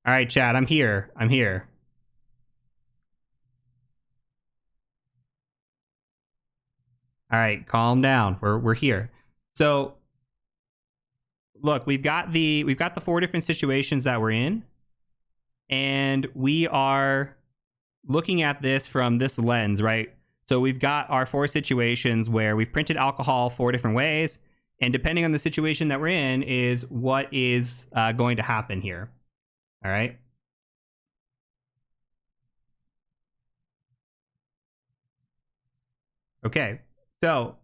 All right, Chad, I'm here. I'm here. All right, calm down. We're here. So, look, we've got the four different situations that we're in, and we are looking at this from this lens, right? So we've got our four situations where we've printed alcohol four different ways, and depending on the situation that we're in, is what is going to happen here. All right. Okay. So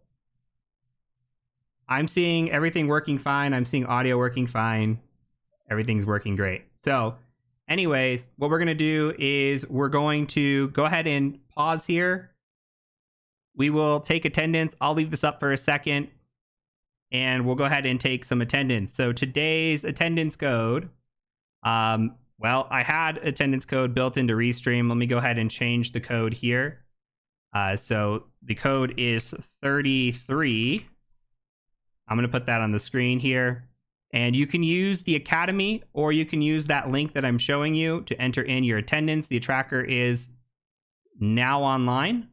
I'm seeing everything working fine. I'm seeing audio working fine. Everything's working great. So, anyways, what we're going to do is we're going to go ahead and pause here. We will take attendance. I'll leave this up for a second and we'll go ahead and take some attendance. So, today's attendance code, well, I had attendance code built into Restream. Let me go ahead and change the code here. So, the code is 33. I'm going to put that on the screen here. And you can use the Academy or you can use that link that I'm showing you to enter in your attendance. The tracker is now online.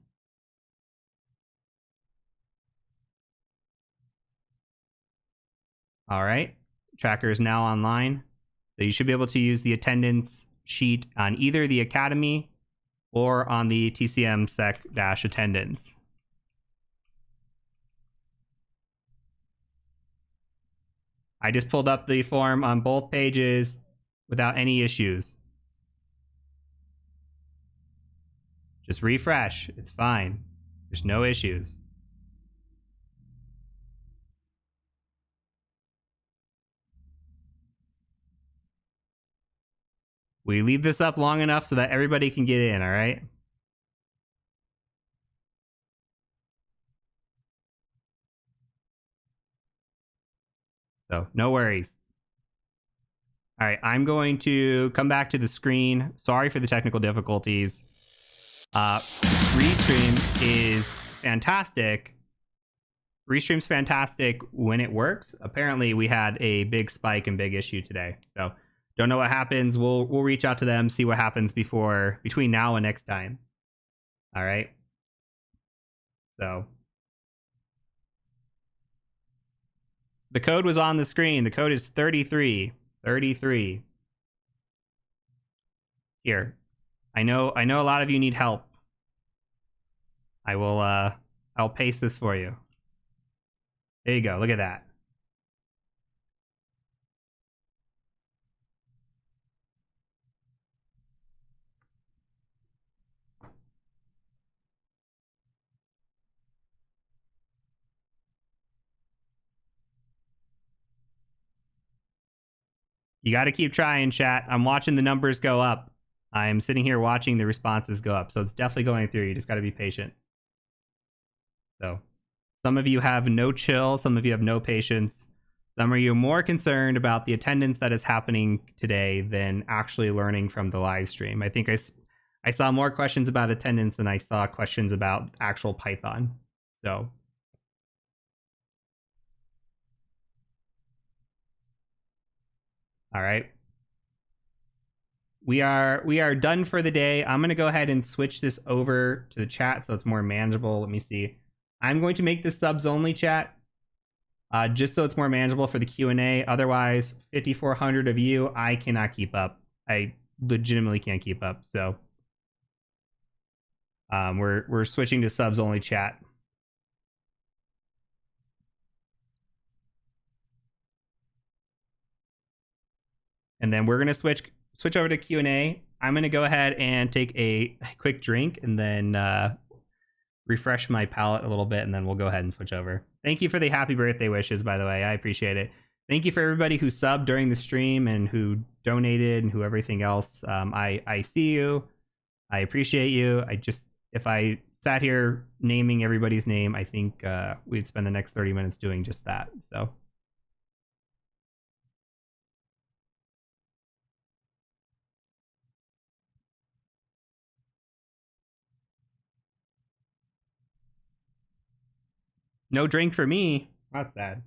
All right. Tracker is now online. So you should be able to use the attendance sheet on either the Academy or on the TCM sec-attendance. I just pulled up the form on both pages without any issues. Just refresh. It's fine. There's no issues. We leave this up long enough so that everybody can get in, all right? So, no worries. All right, I'm going to come back to the screen. Sorry for the technical difficulties. Restream is fantastic. Restream's fantastic when it works. Apparently, we had a big spike and big issue today. So, don't know what happens. We'll reach out to them, see what happens between now and next time. All right. So, the code was on the screen. The code is 33. 33. Here. I know a lot of you need help. I'll paste this for you. There you go. Look at that. You got to keep trying, chat. I'm watching the numbers go up. I'm sitting here watching the responses go up. So it's definitely going through. You just got to be patient. So some of you have no chill. Some of you have no patience. Some of you are more concerned about the attendance that is happening today than actually learning from the live stream. I think I saw more questions about attendance than I saw questions about actual Python. So all right. We are done for the day. I'm going to go ahead and switch this over to the chat so it's more manageable. Let me see. I'm going to make this subs only chat just so it's more manageable for the Q&A. Otherwise, 5,400 of you, I cannot keep up. I legitimately can't keep up. So we're switching to subs only chat. And then we're going to switch over to Q&A. I'm going to go ahead and take a quick drink and then refresh my palate a little bit, and then we'll go ahead and switch over. Thank you for the happy birthday wishes, by the way. I appreciate it. Thank you for everybody who subbed during the stream and who donated and who everything else. I see you. I appreciate you. If I sat here naming everybody's name, I think we'd spend the next 30 minutes doing just that. So. No drink for me. That's sad.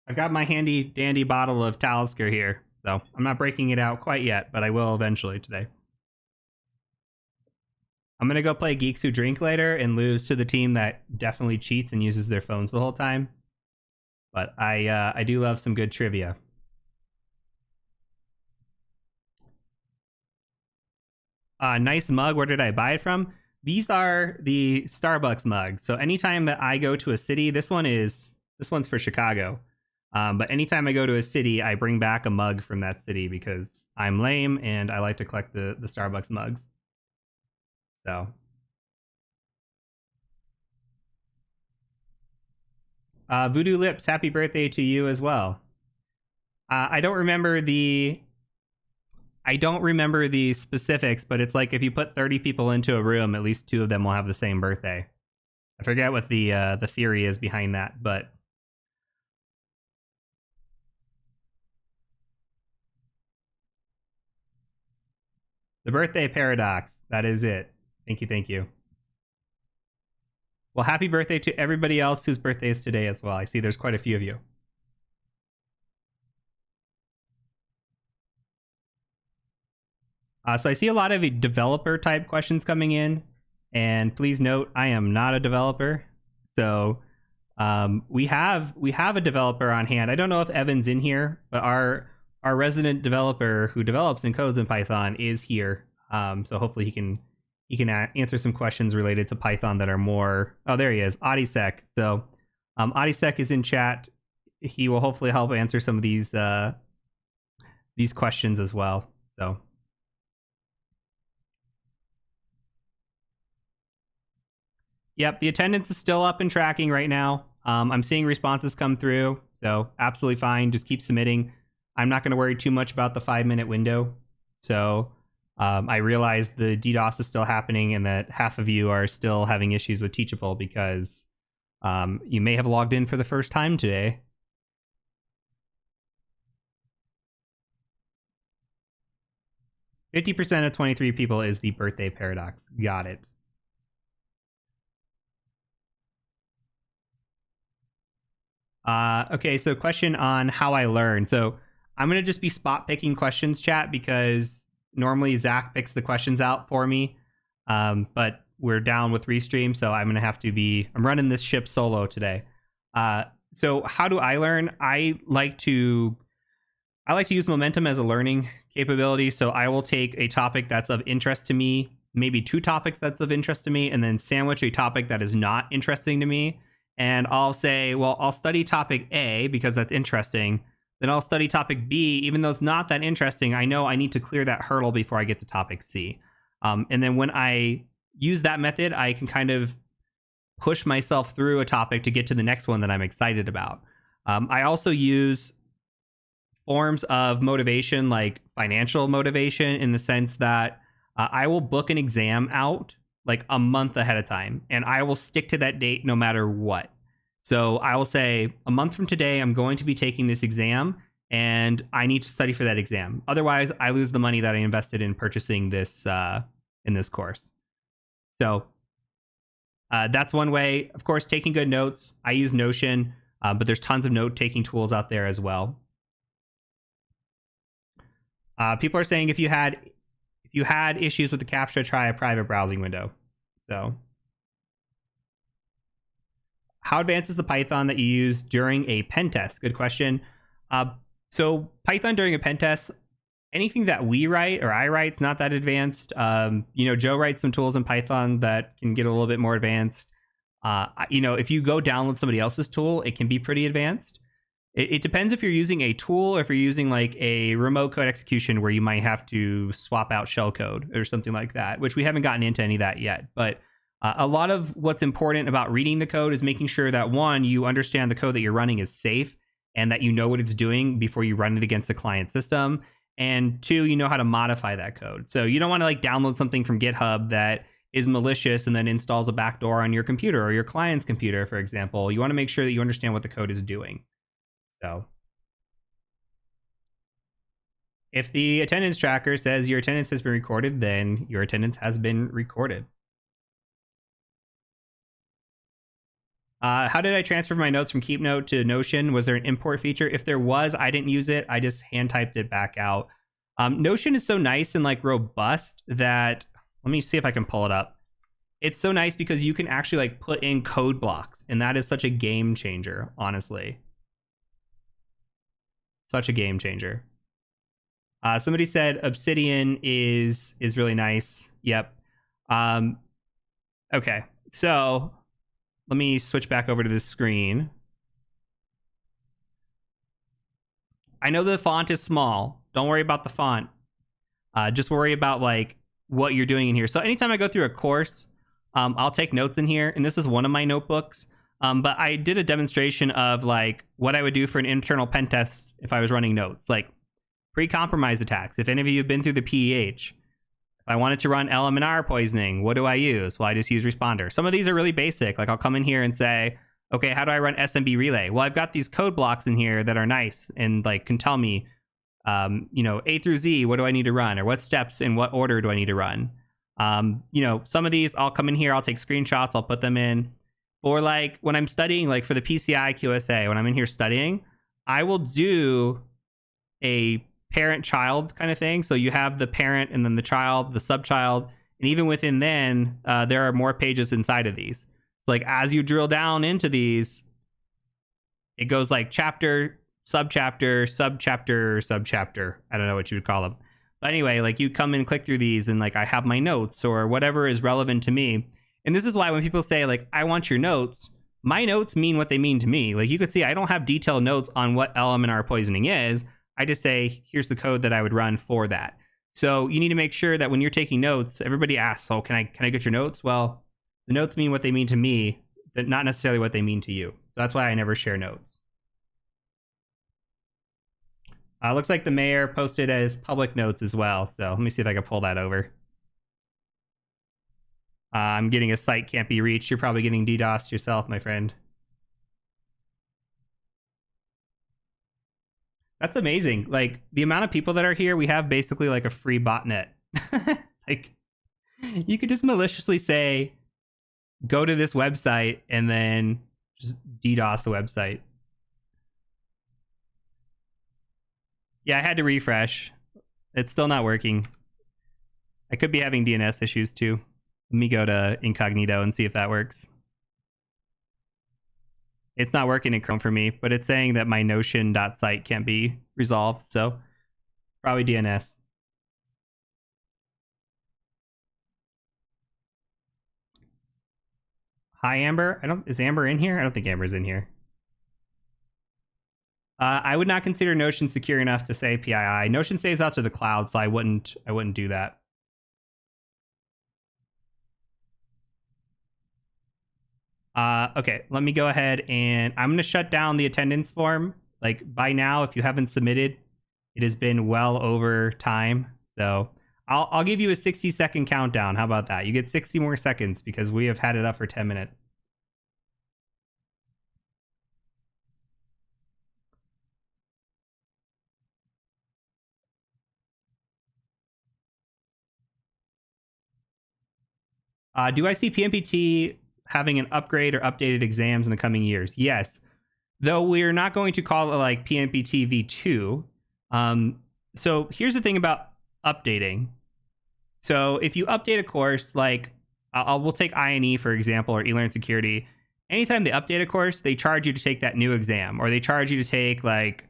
I've got my handy dandy bottle of Talisker here. So I'm not breaking it out quite yet, but I will eventually today. I'm going to go play Geeks Who Drink later and lose to the team that definitely cheats and uses their phones the whole time. But I do love some good trivia. Nice mug. Where did I buy it from? These are the Starbucks mugs. So anytime that I go to a city, this one's for Chicago. But anytime I go to a city, I bring back a mug from that city because I'm lame and I like to collect the Starbucks mugs. So, Voodoo Lips, happy birthday to you as well. I don't remember the specifics, but it's like if you put 30 people into a room, at least 2 of them will have the same birthday. I forget what the theory is behind that, but the birthday paradox, that is it. Thank you, thank you. Well, happy birthday to everybody else whose birthday is today as well. I see there's quite a few of you. So I see a lot of developer type questions coming in, and please note I am not a developer. So we have a developer on hand. I don't know if Evan's in here, but our resident developer who develops and codes in Python is here. So hopefully he can answer some questions related to Python that are more. Oh, there he is, Audisec. So Audisec is in chat. He will hopefully help answer some of these questions as well. So. Yep, the attendance is still up and tracking right now. I'm seeing responses come through, so absolutely fine. Just keep submitting. I'm not going to worry too much about the 5-minute window. So I realize the DDoS is still happening and that half of you are still having issues with Teachable because you may have logged in for the first time today. %of 23 people is the birthday paradox. Got it. Okay, so question on how I learn. So I'm going to just be spot picking questions, chat, because normally Zach picks the questions out for me. But we're down with Restream, so I'm going to have to I'm running this ship solo today. So how do I learn? I like to use momentum as a learning capability. So I will take a topic that's of interest to me, maybe 2 topics that's of interest to me, and then sandwich a topic that is not interesting to me. And I'll say, well, I'll study topic A because that's interesting. Then I'll study topic B, even though it's not that interesting. I know I need to clear that hurdle before I get to topic C. And then when I use that method, I can kind of push myself through a topic to get to the next one that I'm excited about. I also use forms of motivation, like financial motivation, in the sense that I will book an exam out like a month ahead of time, and I will stick to that date no matter what. So I will say, a month from today, I'm going to be taking this exam, and I need to study for that exam. Otherwise, I lose the money that I invested in purchasing this in this course. So that's one way. Of course, taking good notes. I use Notion, but there's tons of note-taking tools out there as well. People are saying if you had issues with the CAPTCHA, try a private browsing window. So, how advanced is the Python that you use during a pen test? Good question. So Python during a pen test, anything that we write or I write, it's not that advanced. Joe writes some tools in Python that can get a little bit more advanced. If you go download somebody else's tool, it can be pretty advanced. It depends if you're using a tool or if you're using like a remote code execution where you might have to swap out shellcode or something like that, which we haven't gotten into any of that yet. But a lot of what's important about reading the code is making sure that, one, you understand the code that you're running is safe and that you know what it's doing before you run it against a client system. And 2, you know how to modify that code. So you don't want to like download something from GitHub that is malicious and then installs a backdoor on your computer or your client's computer, for example. You want to make sure that you understand what the code is doing. So if the attendance tracker says your attendance has been recorded, then your attendance has been recorded. How did I transfer my notes from KeepNote to Notion? Was there an import feature? If there was, I didn't use it. I just hand typed it back out. Notion is so nice and like robust that, let me see if I can pull it up. It's so nice because you can actually like put in code blocks, and that is such a game changer, honestly. Such a game changer. Somebody said Obsidian is really nice. Yep. Okay, so let me switch back over to the screen. I know the font is small. Don't worry about the font. Just worry about like what you're doing in here. So anytime I go through a course, I'll take notes in here, and this is one of my notebooks. But I did a demonstration of like what I would do for an internal pen test if I was running notes, like pre-compromise attacks. If any of you have been through the PEH, if I wanted to run LM&R poisoning, what do I use? Well, I just use responder. Some of these are really basic. Like I'll come in here and say, okay, how do I run SMB relay? Well, I've got these code blocks in here that are nice and like can tell me, A through Z, what do I need to run, or what steps in what order do I need to run? Some of these I'll come in here, I'll take screenshots, I'll put them in. Or like when I'm studying, like for the PCI QSA, when I'm in here studying, I will do a parent-child kind of thing. So you have the parent and then the child, the subchild, and even within then, there are more pages inside of these. So like as you drill down into these, it goes like chapter, subchapter, subchapter, subchapter. I don't know what you would call them. But anyway, like you come and click through these and like I have my notes or whatever is relevant to me. And this is why when people say like, I want your notes, my notes mean what they mean to me. Like you could see, I don't have detailed notes on what LM&R poisoning is. I just say, here's the code that I would run for that. So you need to make sure that when you're taking notes, everybody asks, oh, can I get your notes? Well, the notes mean what they mean to me, but not necessarily what they mean to you. So that's why I never share notes. Looks like the mayor posted as public notes as well. So let me see if I can pull that over. I'm getting a site can't be reached. You're probably getting DDoSed yourself, my friend. That's amazing. Like the amount of people that are here, we have basically like a free botnet. Like you could just maliciously say, go to this website and then just DDoS the website. Yeah, I had to refresh. It's still not working. I could be having DNS issues too. Let me go to incognito and see if that works. It's not working in Chrome for me, but it's saying that my Notion.site can't be resolved, so probably DNS. Hi, Amber. Is Amber in here? I don't think Amber's in here. I would not consider Notion secure enough to say PII. Notion stays out to the cloud, so I wouldn't do that. Okay, let me go ahead and I'm going to shut down the attendance form. Like by now, if you haven't submitted, it has been well over time. So I'll give you a 60-second countdown. How about that? You get 60 more seconds because we have had it up for 10 minutes. Do I see PNPT having an upgrade or updated exams in the coming years? Yes. Though we're not going to call it like PNPT v2. So here's the thing about updating. So if you update a course, like we'll take INE for example, or eLearn Security. Anytime they update a course, they charge you to take that new exam, or they charge you to take like,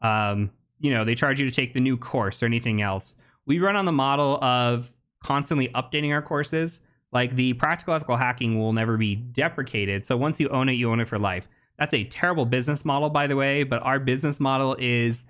they charge you to take the new course or anything else. We run on the model of constantly updating our courses. Like the practical ethical hacking will never be deprecated. So once you own it for life. That's a terrible business model, by the way, but our business model is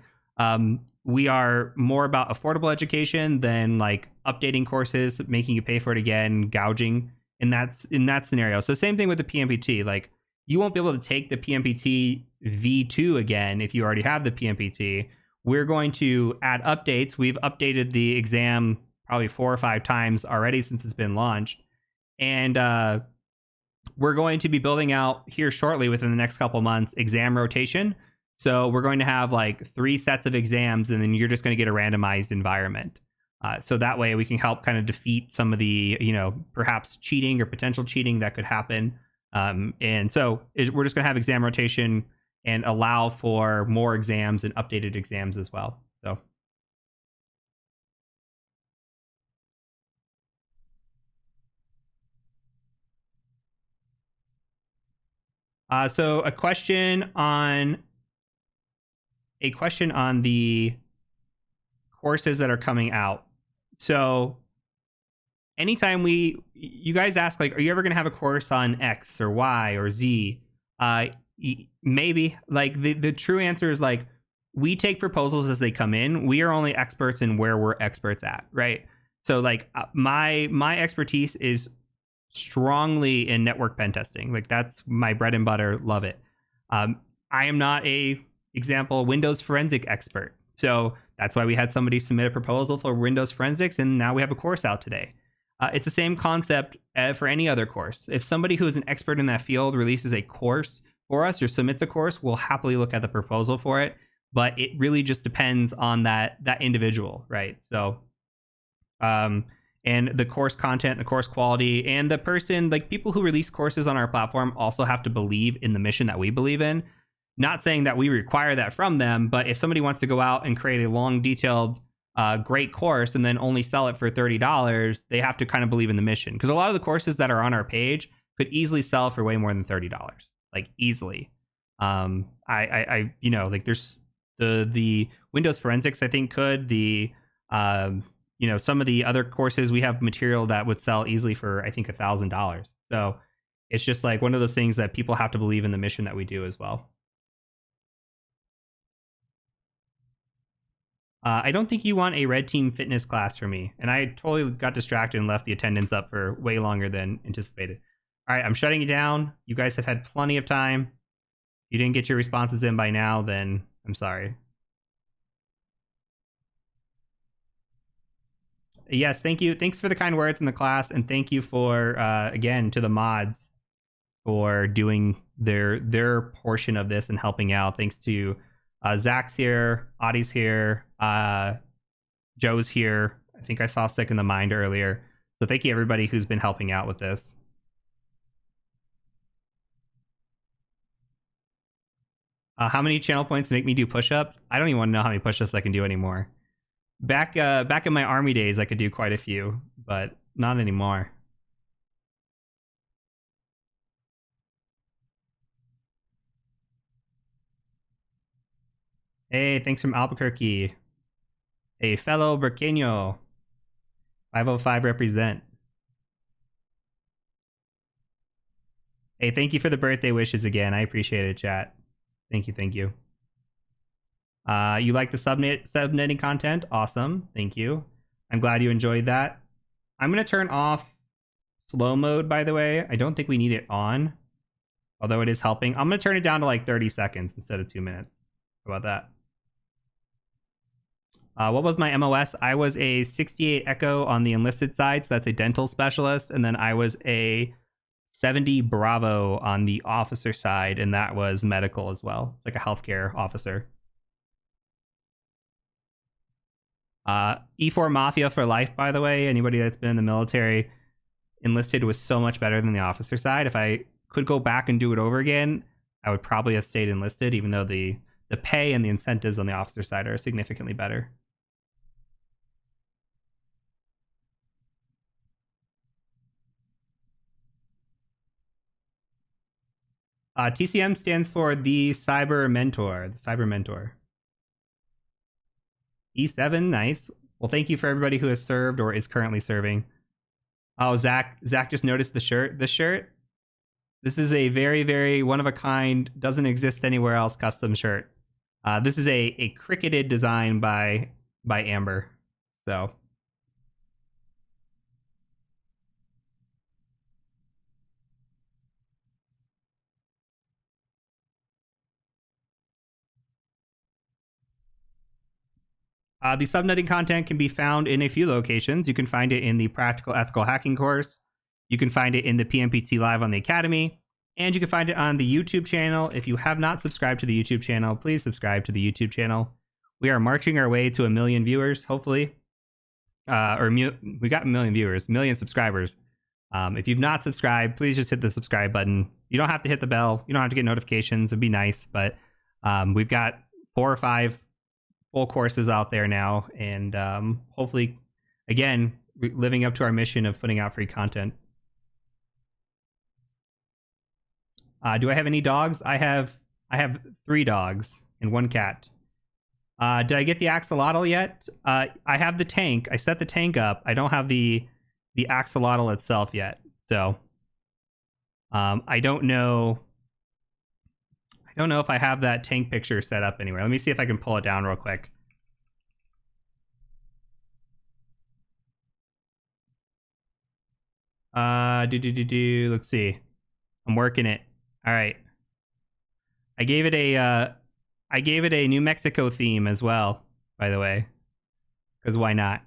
we are more about affordable education than like updating courses, making you pay for it again, gouging in that scenario. So same thing with the PNPT. Like you won't be able to take the PNPT v2 again if you already have the PNPT. We're going to add updates. We've updated the exam probably 4 or 5 times already since it's been launched. And we're going to be building out here shortly within the next couple months exam rotation. So we're going to have like 3 sets of exams, and then you're just going to get a randomized environment. So that way we can help kind of defeat some of the, perhaps cheating or potential cheating that could happen And so we're just going to have exam rotation and allow for more exams and updated exams as well. So a question on the courses that are coming out. So anytime you guys ask, like, are you ever going to have a course on X or Y or Z? Maybe. Like, the true answer is, like, we take proposals as they come in. We are only experts in where we're experts at, right? So, like, my expertise is strongly in network pen testing. Like, that's my bread and butter. Love it. I am not a example Windows forensic expert. So that's why we had somebody submit a proposal for Windows forensics, and now we have a course out today. It's the same concept for any other course. If somebody who is an expert in that field releases a course for us or submits a course, we'll happily look at the proposal for it. But it really just depends on that individual, right? So, and the course content, the course quality, and the person, like, people who release courses on our platform also have to believe in the mission that we believe in. Not saying that we require that from them, but if somebody wants to go out and create a long, detailed, great course and then only sell it for $30, they have to kind of believe in the mission. Because a lot of the courses that are on our page could easily sell for way more than $30, like, easily. I you know, like, there's the Windows forensics, I think, could the you know, some of the other courses we have material that would sell easily for, I think, $1,000. So it's just like one of those things that people have to believe in the mission that we do as well. I don't think you want a red team fitness class for me. And I totally got distracted and left the attendance up for way longer than anticipated. All right, I'm shutting you down. You guys have had plenty of time. If you didn't get your responses in by now, then I'm sorry. Yes, thank you. Thanks for the kind words in the class. And thank you for, again, to the mods for doing their portion of this and helping out. Thanks to Zach's here, Audie's here, Joe's here. I think I saw Sick in the Mind earlier. So thank you, everybody who's been helping out with this. How many channel points make me do push-ups? I don't even want to know how many push-ups I can do anymore. Back in my army days, I could do quite a few, but not anymore. Hey, thanks from Albuquerque. A fellow Burqueño. 505 represent. Hey, thank you for the birthday wishes again. I appreciate it, chat. Thank you, thank you. You like the subnetting content? Awesome. Thank you. I'm glad you enjoyed that. I'm going to turn off slow mode, by the way. I don't think we need it on, although it is helping. I'm going to turn it down to like 30 seconds instead of 2 minutes. How about that? What was my MOS? I was a 68 Echo on the enlisted side, so that's a dental specialist. And then I was a 70 Bravo on the officer side, and that was medical as well. It's like a healthcare officer. E4 Mafia for life, by the way. Anybody that's been in the military, enlisted was so much better than the officer side. If I could go back and do it over again, I would probably have stayed enlisted, even though the pay and the incentives on the officer side are significantly better. TCM stands for the Cyber Mentor. The Cyber Mentor. E7, nice. Well, thank you for everybody who has served or is currently serving. Oh, Zach just noticed the shirt. This shirt. This is a very, very one of a kind, doesn't exist anywhere else custom shirt. This is a cricketed design by Amber. So. The subnetting content can be found in a few locations. You can find it in the Practical Ethical Hacking course. You can find it in the PNPT Live on the Academy. And you can find it on the YouTube channel. If you have not subscribed to the YouTube channel, please subscribe to the YouTube channel. We are marching our way to 1 million viewers, hopefully. We got 1 million viewers, 1 million subscribers. If you've not subscribed, please just hit the subscribe button. You don't have to hit the bell. You don't have to get notifications. It'd be nice, but we've got 4 or 5 full courses out there now, and hopefully, again, living up to our mission of putting out free content. Do I have any dogs? I have 3 dogs and 1 cat. Did I get the axolotl yet? I have the tank. I set the tank up. I don't have the axolotl itself yet. So I don't know. I don't know if I have that tank picture set up anywhere. Let me see if I can pull it down real quick. Let's see. I'm working it. All right. I gave it a New Mexico theme as well, by the way. Because why not?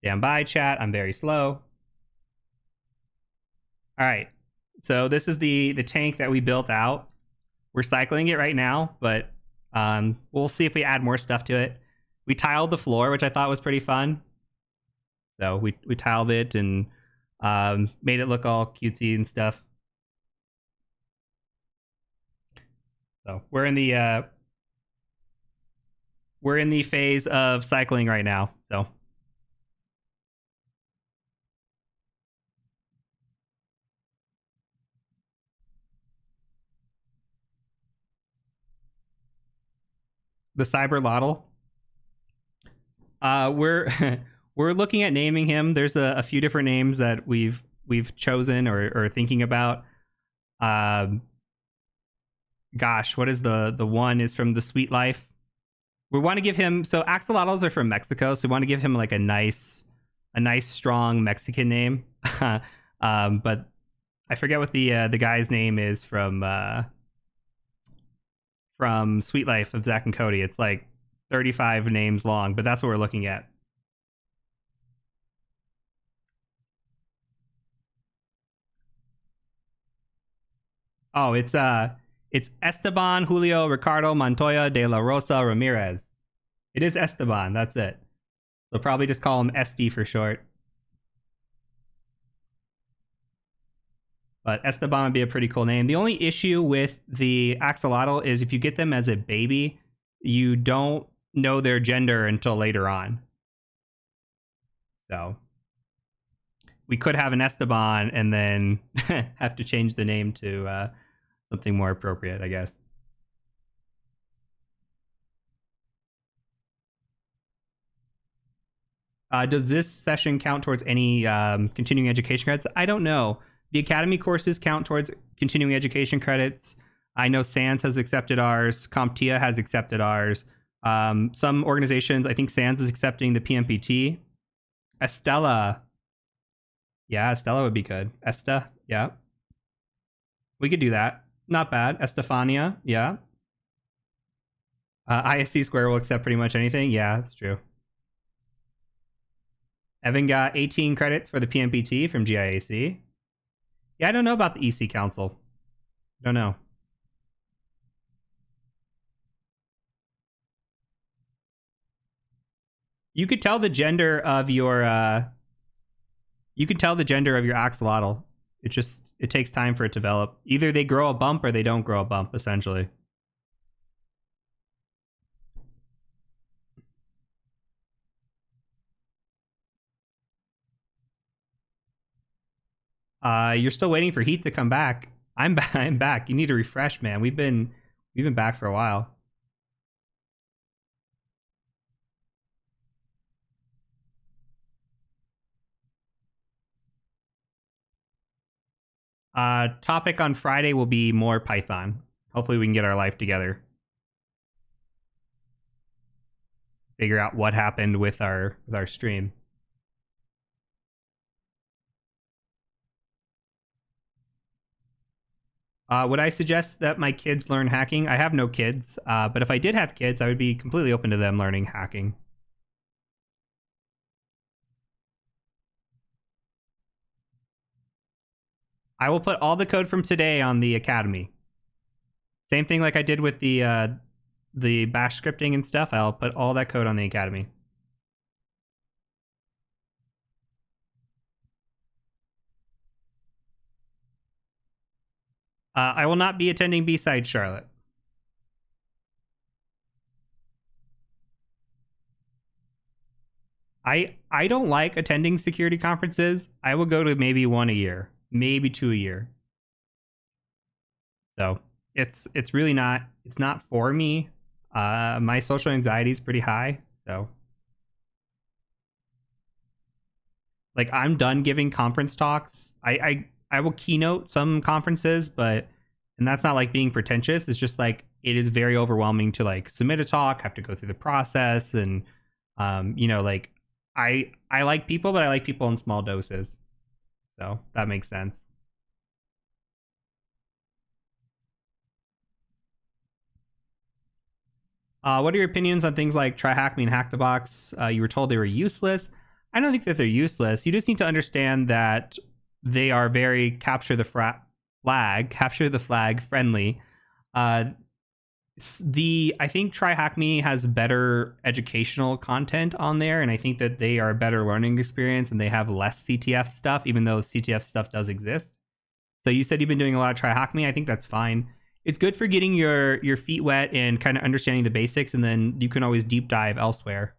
Stand by, chat. I'm very slow. All right. So this is the tank that we built out. We're cycling it right now, but we'll see if we add more stuff to it. We tiled the floor, which I thought was pretty fun. So we tiled it and made it look all cutesy and stuff. So we're in the phase of cycling right now. So the Cyberlotl. We're we're looking at naming him. There's a few different names that we've chosen or thinking about. Gosh, what is the one is from the Sweet Life? We want to give him, so axolotls are from Mexico, so we want to give him like a nice strong Mexican name. But I forget what the guy's name is from Sweet Life of Zach and Cody. It's like 35 names long, but that's what we're looking at. Oh, it's Esteban Julio Ricardo Montoya de la Rosa Ramirez. It is Esteban. That's it. They'll probably just call him SD for short. But Esteban would be a pretty cool name. The only issue with the axolotl is if you get them as a baby, you don't know their gender until later on. So we could have an Esteban and then have to change the name to something more appropriate, I guess. Does this session count towards any continuing education credits? I don't know. The academy courses count towards continuing education credits. I know SANS has accepted ours. CompTIA has accepted ours. Some organizations, I think SANS is accepting the PNPT. Estella. Yeah, Estella would be good. Esta, yeah. We could do that. Not bad. Estefania, yeah. ISC Square will accept pretty much anything. Yeah, that's true. Evan got 18 credits for the PNPT from GIAC. Yeah, I don't know about the EC Council. Don't know. You could tell the gender of your axolotl. It takes time for it to develop. Either they grow a bump or they don't grow a bump, essentially. You're still waiting for Heat to come back. I'm back. You need to refresh, man. We've been back for a while. Topic on Friday will be more Python. Hopefully we can get our life together. Figure out what happened with our stream. Would I suggest that my kids learn hacking? I have no kids, but if I did have kids, I would be completely open to them learning hacking. I will put all the code from today on the Academy. Same thing like I did with the the bash scripting and stuff, I'll put all that code on the Academy. I will not be attending B-Side Charlotte. I don't like attending security conferences. I will go to maybe one a year, maybe two a year. So it's really not, it's not for me. My social anxiety is pretty high, so like I'm done giving conference talks. I will keynote some conferences, but and that's not like being pretentious. It's just like it is very overwhelming to like submit a talk, have to go through the process, and like I like people, but I like people in small doses. So that makes sense. What are your opinions on things like Try Hack Me and Hack the Box? You were told they were useless. I don't think that they're useless. You just need to understand that they are very capture the flag friendly. Uh, I think Try Hack Me has better educational content on there, and I think that they are a better learning experience and they have less CTF stuff, even though CTF stuff does exist. So you said you've been doing a lot of Try Hack Me. I think that's fine. It's good for getting your feet wet and kind of understanding the basics, and then you can always deep dive elsewhere.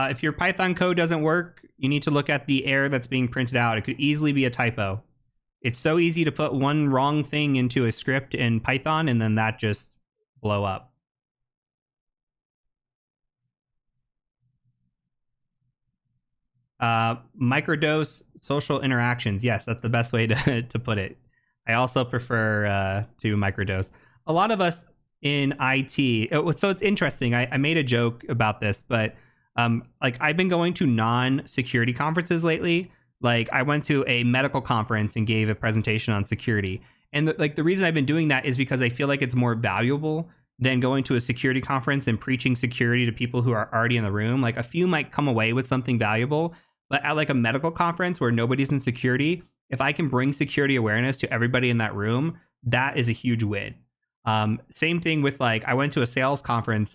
If your Python code doesn't work, you need to look at the error that's being printed out. It could easily be a typo. It's so easy to put one wrong thing into a script in Python and then that just blow up. Microdose social interactions. Yes, that's the best way to put it. I also prefer to microdose. A lot of us in IT. So it's interesting. I made a joke about this, but like I've been going to non-security conferences lately. Like I went to a medical conference and gave a presentation on security. And the reason I've been doing that is because I feel like it's more valuable than going to a security conference and preaching security to people who are already in the room. Like a few might come away with something valuable, but at like a medical conference where nobody's in security, if I can bring security awareness to everybody in that room, that is a huge win. Same thing with like I went to a sales conference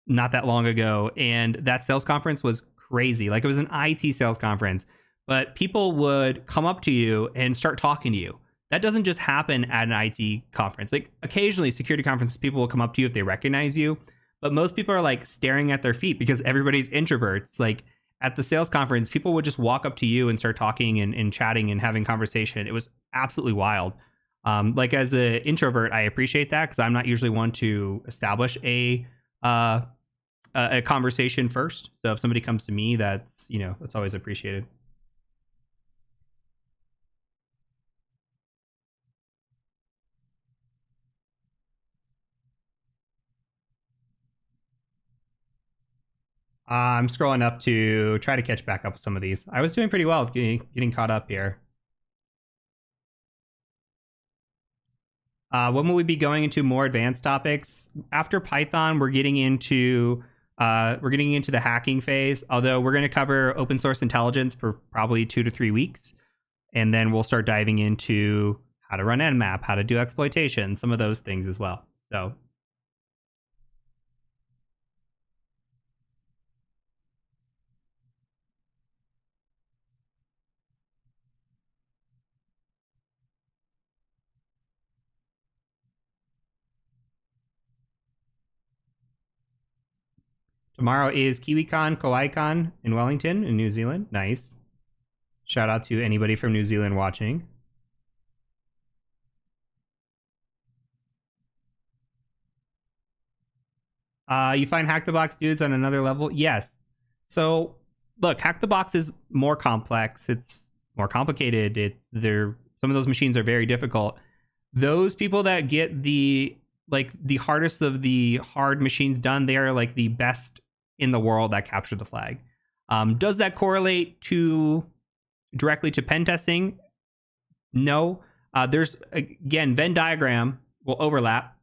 not that long ago, and that sales conference was crazy. Like it was an IT sales conference, but people would come up to you and start talking to you. That doesn't just happen at an IT conference. Like occasionally, security conferences, people will come up to you if they recognize you, but most people are like staring at their feet because everybody's introverts. Like at the sales conference, people would just walk up to you and start talking and chatting and having conversation. It was absolutely wild. Like as an introvert, I appreciate that because I'm not usually one to establish a conversation first. So if somebody comes to me, that's always appreciated. I'm scrolling up to try to catch back up with some of these. I was doing pretty well with getting caught up here. When will we be going into more advanced topics? After Python, we're getting into the hacking phase. Although we're going to cover open source intelligence for probably 2 to 3 weeks, and then we'll start diving into how to run Nmap, how to do exploitation, some of those things as well. So tomorrow is KiwiCon, KawaiCon in Wellington, in New Zealand. Nice. Shout out to anybody from New Zealand watching. You find Hack the Box dudes on another level? Yes. So, look, Hack the Box is more complex. It's more complicated. Some of those machines are very difficult. Those people that get the hardest of the hard machines done, they are like the best in the world that capture the flag. Does that correlate to directly to pen testing? No. There's again Venn diagram will overlap.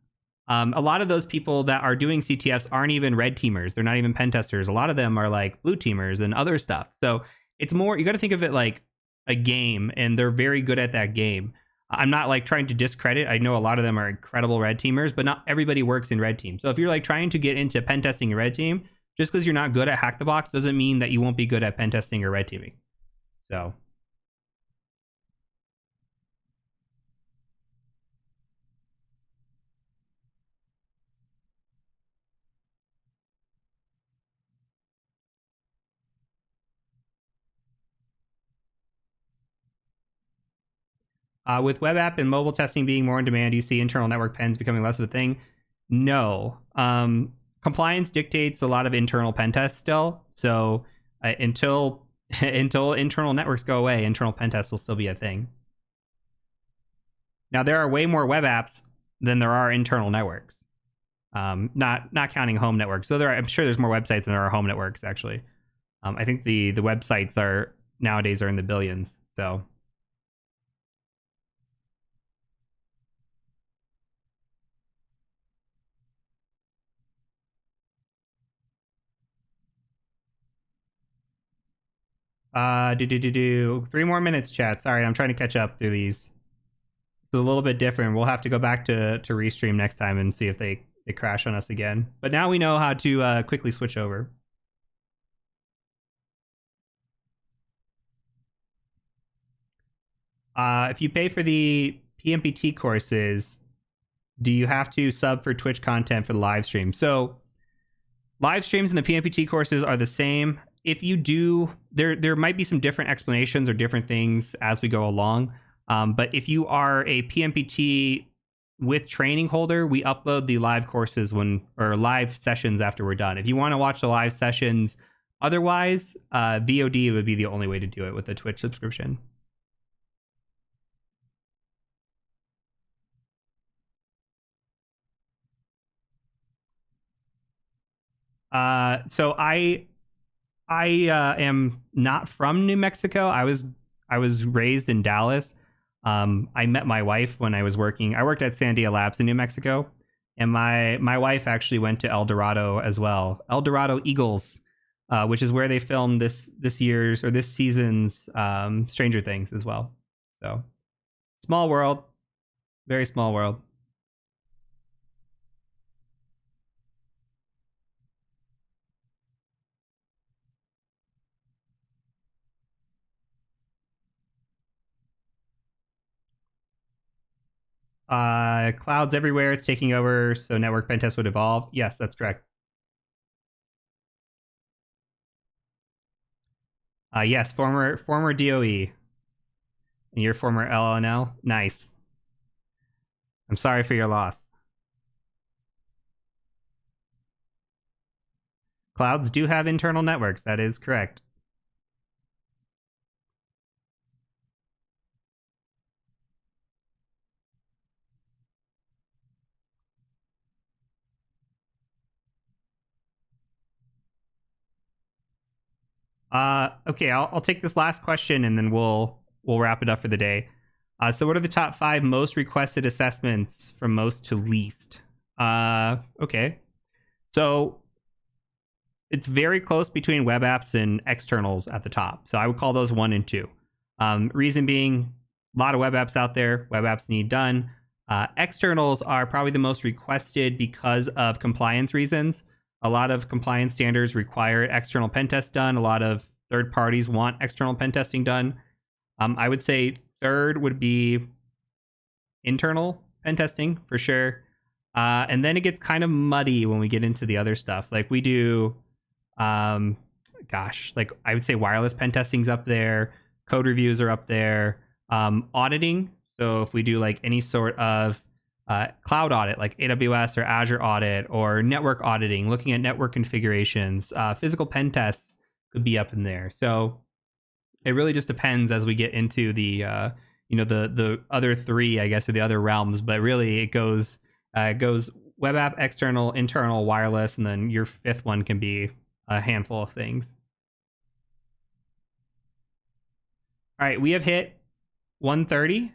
A lot of those people that are doing CTFs aren't even red teamers. They're not even pen testers. A lot of them are like blue teamers and other stuff. So it's more, you got to think of it like a game, and they're very good at that game. I'm not like trying to discredit. I know a lot of them are incredible red teamers, but not everybody works in red team. So if you're like trying to get into pen testing and red team, just because you're not good at hack the box doesn't mean that you won't be good at pen testing or red teaming. So. With web app and mobile testing being more in demand, you see internal network pens becoming less of a thing. No. Compliance dictates a lot of internal pen tests still. So until until internal networks go away, internal pen tests will still be a thing. Now there are way more web apps than there are internal networks. Not counting home networks. So I'm sure there's more websites than there are home networks actually. I think the websites are nowadays are in the billions. So. Do 3 more minutes, chat. Sorry, I'm trying to catch up through these. It's a little bit different. We'll have to go back to restream next time and see if they crash on us again. But now we know how to quickly switch over. If you pay for the PNPT courses, do you have to sub for Twitch content for the live stream? So live streams and the PNPT courses are the same. If you do, there might be some different explanations or different things as we go along. But if you are a PNPT with training holder, we upload the live courses or live sessions after we're done. If you want to watch the live sessions, otherwise, VOD would be the only way to do it with a Twitch subscription. So I am not from New Mexico. I was raised in Dallas. I met my wife when I was working. I worked at Sandia Labs in New Mexico, and my wife actually went to El Dorado as well. El Dorado Eagles, which is where they filmed this season's Stranger Things as well. So small world, very small world. Clouds everywhere. It's taking over. So network pen test would evolve. Yes, that's correct. Yes, former DOE. And your former LNL. Nice. I'm sorry for your loss. Clouds do have internal networks. That is correct. Okay, I'll take this last question and then we'll wrap it up for the day. So what are the top 5 most requested assessments from most to least? Okay. So it's very close between web apps and externals at the top. So I would call those 1 and 2. Reason being, a lot of web apps out there. Web apps need done. Externals are probably the most requested because of compliance reasons. A lot of compliance standards require external pen tests done. A lot of third parties want external pen testing done. I would say third would be internal pen testing for sure. And then it gets kind of muddy when we get into the other stuff. Like we do, like I would say wireless pen testing's up there. Code reviews are up there. Auditing. So if we do like any sort of cloud audit, like AWS or Azure audit, or network auditing, looking at network configurations, physical pen tests could be up in there. So it really just depends as we get into the the other 3, I guess, or the other realms. But really, it goes web app, external, internal, wireless, and then your 5th one can be a handful of things. All right, we have hit 1:30.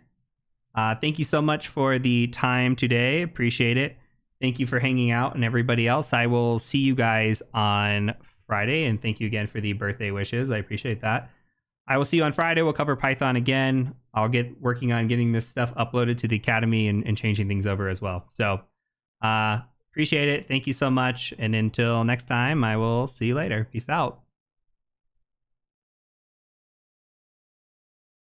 Thank you so much for the time today. Appreciate it. Thank you for hanging out, and everybody else, I will see you guys on Friday, and thank you again for the birthday wishes. I appreciate that. I will see you on Friday. We'll cover Python again. I'll get working on getting this stuff uploaded to the Academy and changing things over as well. So appreciate it. Thank you so much. And until next time, I will see you later. Peace out.